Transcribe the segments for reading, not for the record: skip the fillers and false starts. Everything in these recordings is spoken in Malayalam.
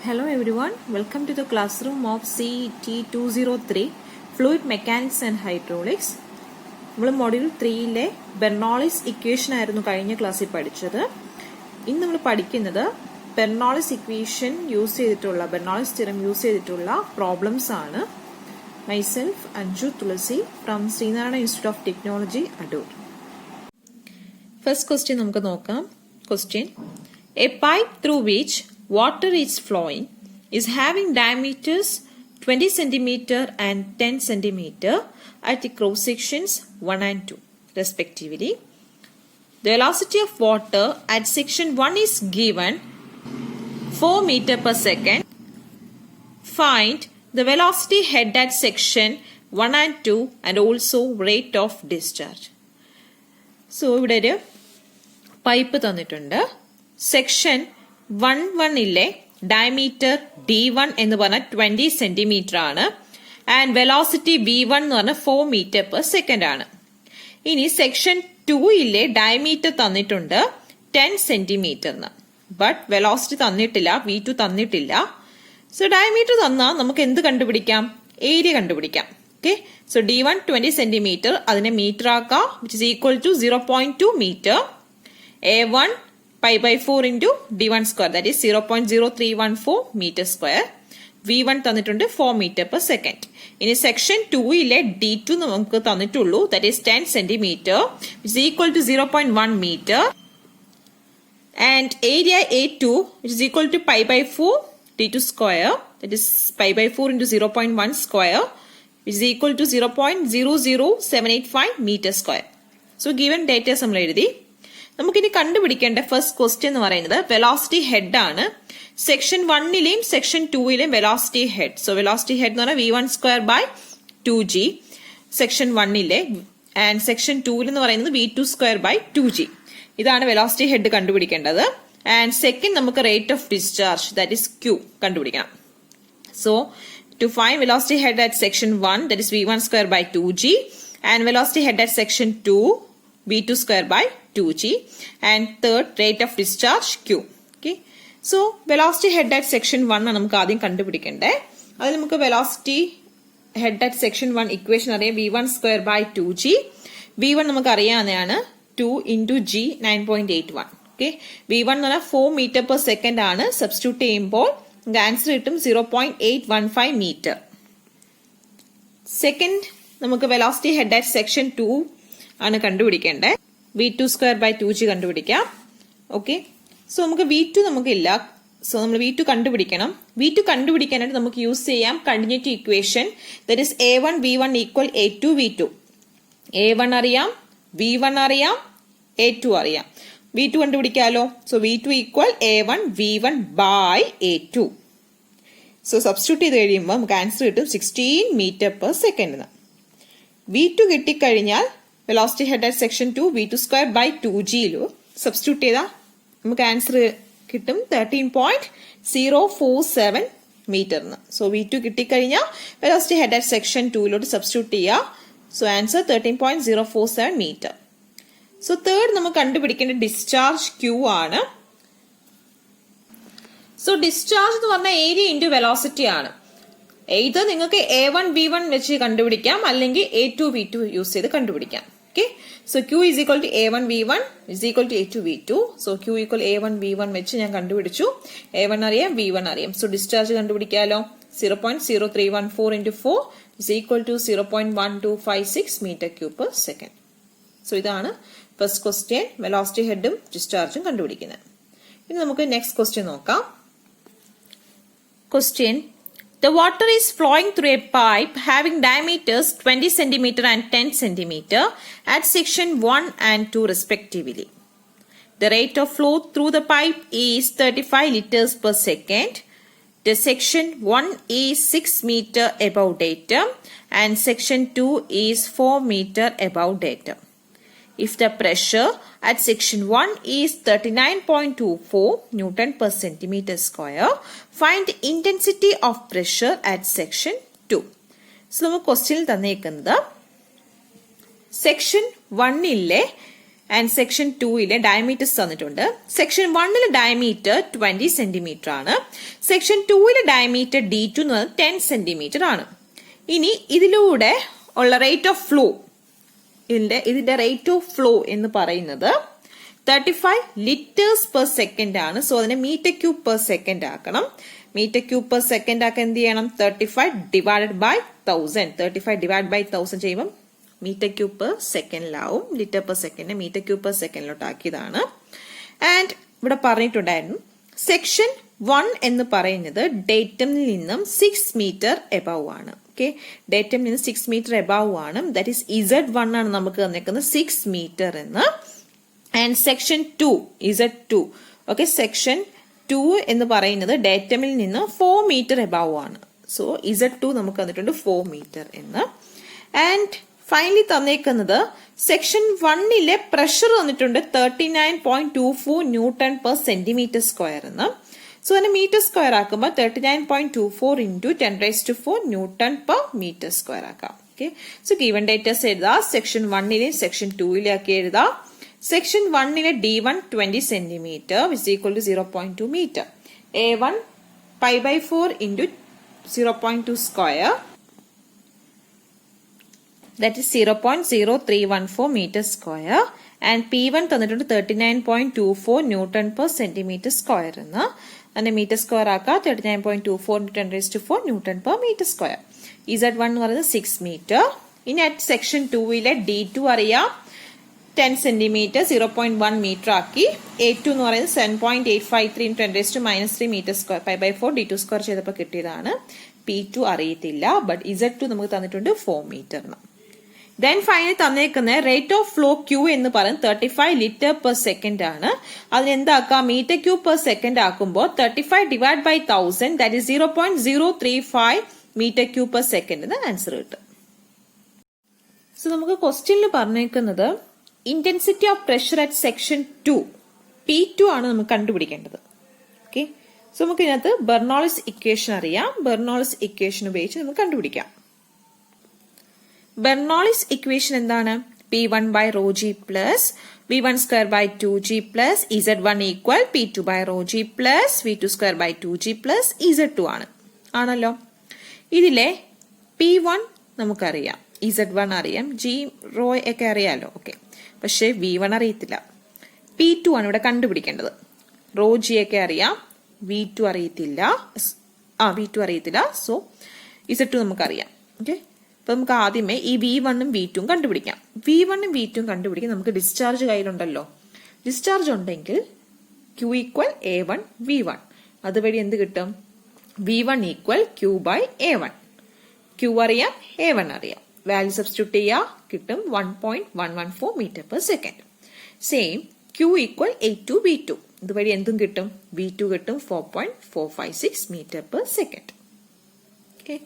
Hello everyone, welcome to the classroom of CET 203 Fluid Mechanics and Hydraulics. നമ്മൾ മൊഡ്യൂൾ 3-ലെ ബെർണോളിസ് ഇക്വേഷൻ ആയിരുന്നു കഴിഞ്ഞ ക്ലാസ്സിൽ പഠിച്ചത്. ഇന്ന് നമ്മൾ പഠിക്കുന്നത് ബെർണോളിസ് ഇക്വേഷൻ യൂസ് ചെയ്തിട്ടുള്ള ബെർണോളിസ് തിയറം യൂസ് ചെയ്തിട്ടുള്ള പ്രോബ്ലംസ് ആണ്. Myself Anju Thulasi from Sreenarayana institute of technology Adoor. First question നമുക്ക് നോക്കാം. Question: a pipe through which water is flowing is having diameters 20 cm and 10 cm at the cross sections 1 and 2 respectively. The velocity of water at section 1 is given 4 meter per second. Find the velocity head at section 1 and 2 and also rate of discharge. So ഇവിടെ ഒരു പൈപ്പ് തന്നിട്ടുണ്ട്. സെക്ഷൻ 1-1-ലെ ഡയമീറ്റർ D1 എന്ന് പറഞ്ഞാൽ 20 സെന്റിമീറ്റർ ആണ്. ആൻഡ് വെലോസിറ്റി V1 എന്ന് പറഞ്ഞാൽ 4 മീറ്റർ പെർ സെക്കൻഡ് ആണ്. ഇനി സെക്ഷൻ 2-ലെ ഡയമീറ്റർ തന്നിട്ടുണ്ട് 10 സെന്റിമീറ്റർ. ബട്ട് വെലോസിറ്റി തന്നിട്ടില്ല, V2 തന്നിട്ടില്ല. സോ ഡയമീറ്റർ തന്നാൽ നമുക്ക് എന്ത് കണ്ടുപിടിക്കാം? ഏരിയ കണ്ടുപിടിക്കാം. ഓക്കെ, സോ D1 20 സെന്റിമീറ്റർ, അതിനെ മീറ്റർ ആക്കാം, which is equal to 0.2 metre. A1 pi by 4 into D1 square, that is 0.0314 meter square. V1 തന്നിട്ടുണ്ട് 4 meter per second. ഇനി സെക്ഷൻ 2-ലെ D2 നമുക്ക് തന്നിട്ടുള്ളൂ, that is 10 centimeter, which is equal to 0.1 meter. And area A2, which is equal to pi by 4 D2 square, that is pi by 4 into 0.1 square, which is equal to 0.00785 meter square. So given data നമ്മൾ എഴുതി. നമുക്കിനി കണ്ടുപിടിക്കേണ്ട ഫസ്റ്റ് ക്വസ്റ്റ്യൻ എന്ന് പറയുന്നത് വെലോസിറ്റി ഹെഡ് ആണ്. സെക്ഷൻ 1-ലെയും സെക്ഷൻ 2-ലെയും velocity head. So velocity head എന്ന് പറഞ്ഞാൽ V1 square by 2G section 1-ലെ, ആൻഡ് സെക്ഷൻ 2-ൽ എന്ന് പറയുന്നത് V2 സ്ക്വയർ ബൈ 2G. ഇതാണ് വെലോസിറ്റി ഹെഡ് കണ്ടുപിടിക്കേണ്ടത്. ആൻഡ് സെക്കൻഡ് നമുക്ക് rate of discharge, that is Q, കണ്ടുപിടിക്കണം. So to find velocity head at section 1, that is V1 square by 2G, and velocity head at section 2 V2 square by 2G, and third rate of discharge Q. Okay, so velocity head at section 1 ആണ് നമുക്ക് ആദ്യം കണ്ടുപിടിക്കേണ്ടേ. അതിൽ നമുക്ക് velocity head at section 1 equation അറിയാം, V1 square by 2G. V1 നമുക്ക് അറിയാവുന്നതാണ് 2 into G 9.81. ഓക്കെ, V1 എന്ന് പറഞ്ഞാൽ 4 മീറ്റർ പെർ സെക്കൻഡ് ആണ്. സബ്സ്റ്റിറ്റ്യൂട്ട് ചെയ്യുമ്പോൾ നമുക്ക് ആൻസർ കിട്ടും 0.815 മീറ്റർ. സെക്കൻഡ് നമുക്ക് വെലോസിറ്റി ഹെഡ് അറ്റ് സെക്ഷൻ 2 ആണ് കണ്ടുപിടിക്കേണ്ടത്. V2 സ്ക്വയർ ബൈ 2G കണ്ടുപിടിക്കാം. ഓക്കെ, സോ നമുക്ക് V2 നമുക്കില്ല, സോ നമ്മൾ V2 കണ്ടുപിടിക്കണം. V2 കണ്ടുപിടിക്കാനായിട്ട് നമുക്ക് യൂസ് ചെയ്യാം continuity equation, that is A1 V1 equal A2 V2. A1 അറിയാം, V1 അറിയാം, A2 അറിയാം. V2 കണ്ടുപിടിക്കാലോ. So V2 equal A1 V1 by A2. So substitute ചെയ്ത് കഴിയുമ്പോൾ നമുക്ക് ആൻസർ കിട്ടും 16 മീറ്റർ പെർ സെക്കൻഡ്. V2 കിട്ടിക്കഴിഞ്ഞാൽ velocity head at section 2 V2 square by 2G substitute ചെയ്താൽ നമുക്ക് ആൻസർ കിട്ടും 13.047 മീറ്റർ. സോ V2 കിട്ടിക്കഴിഞ്ഞാൽ velocity head at section 2 substitute ചെയ്യുക. So answer 13.047 metre. So third നമുക്ക് കണ്ടുപിടിക്കേണ്ട ഡിസ്ചാർജ് Q ആണ്. സോ ഡിസ്ചാർജ് എന്ന് പറഞ്ഞാൽ ഏരിയ ഇൻറ്റു വെലോസിറ്റി ആണ്. ഇത് നിങ്ങൾക്ക് A1 V1 വെച്ച് കണ്ടുപിടിക്കാം, അല്ലെങ്കിൽ A2 V2 യൂസ് ചെയ്ത് കണ്ടുപിടിക്കാം. Okay, so Q is equal to A1 V1 is equal to A2 V2. So Q equal A1 V1 വെച്ച് ഞാൻ കണ്ടുപിടിച്ചു. A1 അറിയാം, V1 അറിയാം. സോ ഡിസ്ചാർജ് കണ്ടുപിടിക്കാലോ. 0.0314 into 4 is equal to 0.1256 meter cube per second. So ഇതാണ് ഫസ്റ്റ് ക്വസ്റ്റ്യൻ, വെലോസിറ്റി ഹെഡും ഡിസ്ചാർജും കണ്ടുപിടിക്കുന്നത്. ഇനി നമുക്ക് നെക്സ്റ്റ് ക്വസ്റ്റ്യൻ നോക്കാം. Question: the water is flowing through a pipe having diameters 20 cm and 10 cm at section 1 and 2 respectively. The rate of flow through the pipe is 35 liters per second. The section 1 is 6 meter above datum and section 2 is 4 meter above datum. If the pressure at section 1 is 39.24 Newton per centimeter square, find the intensity of pressure at section 2. So, നമുക്ക് ക്വസ്റ്റ്യനിൽ തന്നേക്കുന്നത് സെക്ഷൻ 1-ലെ ആൻഡ് സെക്ഷൻ 2 ഡയമീറ്റേഴ്സ് തന്നിട്ടുണ്ട്. സെക്ഷൻ 1 ഡയമീറ്റർ 20 സെന്റിമീറ്റർ ആണ്. സെക്ഷൻ 2 ഡയമീറ്റർ D2 എന്ന് പറയുന്നത് 10 സെന്റിമീറ്റർ ആണ്. ഇനി ഇതിലൂടെ ഉള്ള റേറ്റ് ഓഫ് ഫ്ലോ, ഇതിന്റെ റേറ്റ് ഓഫ് ഫ്ലോ എന്ന് പറയുന്നത് 35 ലിറ്റേഴ്സ് പെർ സെക്കൻഡ് ആണ്. സോ അതിനെ മീറ്റർ ക്യൂബ് പെർ സെക്കൻഡ് ആക്കണം. മീറ്റർ ക്യൂബ് പെർ സെക്കൻഡ് ആക്കാൻ എന്ത് ചെയ്യണം? 35 ഡിവൈഡഡ് ബൈ 1000. 35 ഡിവൈഡ് ബൈ 1000 ചെയ്യുമ്പോൾ മീറ്റർ ക്യൂബ് പെർ സെക്കൻഡിലാവും. Litre per second metre cube per സെക്കൻഡിലോട്ട് ആക്കിയതാണ്. ആൻഡ് ഇവിടെ പറഞ്ഞിട്ടുണ്ടായിരുന്നു സെക്ഷൻ 1 എന്ന് പറയുന്നത് ഡേറ്റമിൽ നിന്നും 6 മീറ്റർ എബവ് ആണ്. ഓക്കെ, ഡേറ്റമിൽ നിന്ന് 6 മീറ്റർ എബവ് ആണ്. ദാറ്റ് ഈസ് Z1 ആണ് നമുക്ക് തന്നിരിക്കുന്നത് 6 മീറ്റർ എന്ന്. And section 2 Z2, okay, section 2 എന്ന് പറയുന്നത് ഡേറ്റമിൽ നിന്ന് 4 മീറ്റർ എബവ് ആണ്. സോ Z2 നമുക്ക് തന്നിട്ടുണ്ട് 4 മീറ്റർ എന്ന്. ആൻഡ് ഫൈനലി തന്നേക്കുന്നത് സെക്ഷൻ 1 പ്രഷർ തന്നിട്ടുണ്ട് 39.24 ന്യൂട്ടൺ പെർ സെന്റിമീറ്റർ സ്ക്വയർ എന്ന്. സോ അതിനെ മീറ്റർ സ്ക്വയർ ആക്കുമ്പോൾ 39.24 into 10⁴ newton per metre square ആക്കാം. ഓക്കെ, സോ ഗിവൺ ഡേറ്റാസ് എഴുതാം. സെക്ഷൻ 1 സെക്ഷൻ 2 ആക്കി എഴുതാം. Section 1 D1 20 centimetre is equal to 0.2 meter. A1 pi/4 into 0.2 square, that is 0.0314 meter square. And P1 തന്നിട്ടുണ്ട് 39.24 ന്യൂട്ടൺ പെർ സെന്റിമീറ്റർ സ്ക്വയർ എന്ന്. അതിന്റെ മീറ്റർ സ്ക്വയർ ആക്കാം. 39.24 into 10⁴ newton per metre square. Z1 എന്ന് പറയുന്നത് 6 മീറ്റർ. ഇനി അറ്റ് സെക്ഷൻ 2 D2 അറിയാം 10 സെന്റിമീറ്റർ 0.1 മീറ്റർ ആക്കി. A2 എന്ന് പറയുന്നത് 7.853 into 10⁻³ metre square pi/4 D2 square ചെയ്തപ്പോൾ കിട്ടിയതാണ്. P2 അറിയത്തില്ല, ബട്ട് Z2 നമുക്ക് തന്നിട്ടുണ്ട് 4 മീറ്റർ. ദെൻ ഫൈനലി തന്നേക്കുന്ന റേറ്റ് ഓഫ് ഫ്ലോ Q എന്ന് പറയുന്നത് 35 ലിറ്റർ പെർ സെക്കൻഡ് ആണ്. അതിനെന്താക്കാം? മീറ്റർ ക്യൂബ് പെർ സെക്കൻഡ് ആക്കുമ്പോൾ 35 divide by 1000, that is 0.035 metre cube per second എന്ന് ആൻസർ കിട്ടും. സോ നമുക്ക് ക്വസ്റ്റ്യനിൽ പറഞ്ഞേക്കുന്നത് intensity of pressure at section 2 P2 ആണ് നമുക്ക് കണ്ടുപിടിക്കേണ്ടത്. ഓക്കെ, സോ നമുക്ക് ഇതിനകത്ത് ബെർണോളിസ് ഇക്വേഷൻ അറിയാം. ബെർണോളിസ് ഇക്വേഷൻ ഉപയോഗിച്ച് നമുക്ക് കണ്ടുപിടിക്കാം. ബെർണോളിസ് ഇക്വേഷൻ എന്താണ്? P1 by rho g plus V1 square by 2g plus Z1 equal P2 by rho g plus V2 square by 2g plus Z2 ആണല്ലോ. ഇതിലെ P1 നമുക്കറിയാം, Z1 അറിയാം, G റോ ഒക്കെ അറിയാലോ. ഓക്കെ, പക്ഷെ V1 അറിയത്തില്ല. P2 ആണ് ഇവിടെ കണ്ടുപിടിക്കേണ്ടത്. റോ ജി ഒക്കെ അറിയാം, V2 അറിയത്തില്ല. സോ Z2 നമുക്കറിയാം. ഓക്കെ, അപ്പൊ നമുക്ക് ആദ്യമേ ഈ V1 ഉം V2 ഉം കണ്ടുപിടിക്കാം. V1 ഉം V2 ഉം കണ്ടുപിടിക്കാൻ നമുക്ക് ഡിസ്ചാർജ് കയ്യിലുണ്ടല്ലോ. ഡിസ്ചാർജ് ഉണ്ടെങ്കിൽ Q equal A1 V1. അതുവഴി എന്ത് കിട്ടും? V1 equal Q by A1. Q അറിയാം, A1 അറിയാം. വാല്യൂ സബ്സ്റ്റിറ്റ്യൂട്ട് ചെയ്യാം, കിട്ടും 1.114 metre per second. Same Q equal A2 V2. ഇതുവഴി എന്തും കിട്ടും? V2 കിട്ടും 4.456 metre per second. Okay,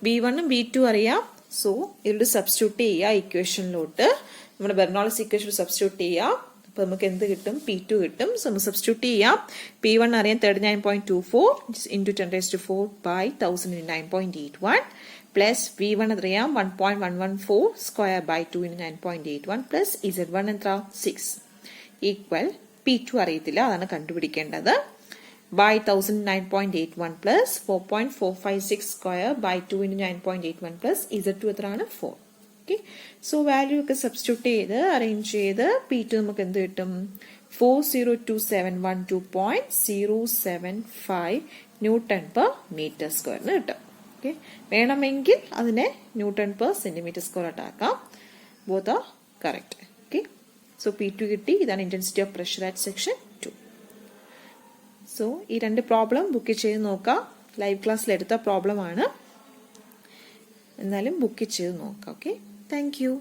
V1 ഉം V2 അറിയാം. സോ ഇതിലോട്ട് സബ്സ്റ്റിറ്റ്യൂട്ട് ചെയ്യുക ഇക്വേഷനിലോട്ട്. നമ്മുടെ ബെർണോളിസ് ഇക്വേഷൻ സബ്സ്റ്റിറ്റ്യൂട്ട് ചെയ്യാം. അപ്പൊ നമുക്ക് എന്ത് കിട്ടും? P2 കിട്ടും. സോ നമുക്ക് സബ്സ്റ്റിറ്റ്യൂട്ട് ചെയ്യാം. P1 അറിയാം 39.24 into 10⁴ by 1000 into 9.81 plus V1 അറിയാം 1.114 square by 2 into 9.81 plus Z1 എത്ര? 6 equal P2 അറിയത്തില്ല, അതാണ് കണ്ടുപിടിക്കേണ്ടത്. by 1000 9.81 plus 4.456 square by 2 into 9.81 plus Z2 എത്രയാണ്? 4. ഓക്കെ, സോ വാല്യൂ ഒക്കെ സബ്സ്റ്റിറ്റ്യൂട്ട് ചെയ്ത് അറേഞ്ച് ചെയ്ത് P2 നമുക്ക് എന്ത് കിട്ടും? 402,712.075 ന്യൂട്ടൺ പെർ മീറ്റർ സ്ക്വയറിന് കിട്ടും. ഓക്കെ, വേണമെങ്കിൽ അതിനെ ന്യൂട്ടൺ പെർ സെന്റിമീറ്റർ സ്ക്വയർ ആക്കാം. Both are correct. Okay, so P2 കിട്ടി. ഇതാണ് intensity of pressure at section 2. So ഈ 2 പ്രോബ്ലം ബുക്ക് ചെയ്ത് നോക്കാം. ലൈവ് ക്ലാസ്സിൽ എടുത്ത പ്രോബ്ലം ആണ്, എന്നാലും ബുക്ക് ചെയ്ത് നോക്കാം. Okay, thank you.